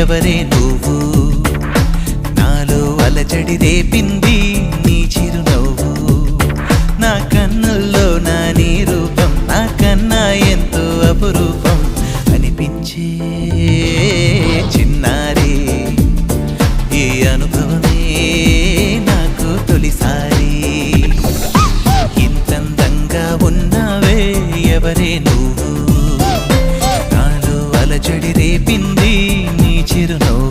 ఎవరే నువ్వు నాలో అలజడి రేపింది నీ చిరునవ్వు నా కన్నుల్లో నా నీ రూపం నా కన్నా ఎంతో అపురూపం అనిపించే చిన్నారి ఈ అనుభవమే నాకు తొలిసారి ఇంతందంగా ఉన్నావే ఎవరే నువ్వు నాలో అలజడి రేపింది నీ చిరునవ్వు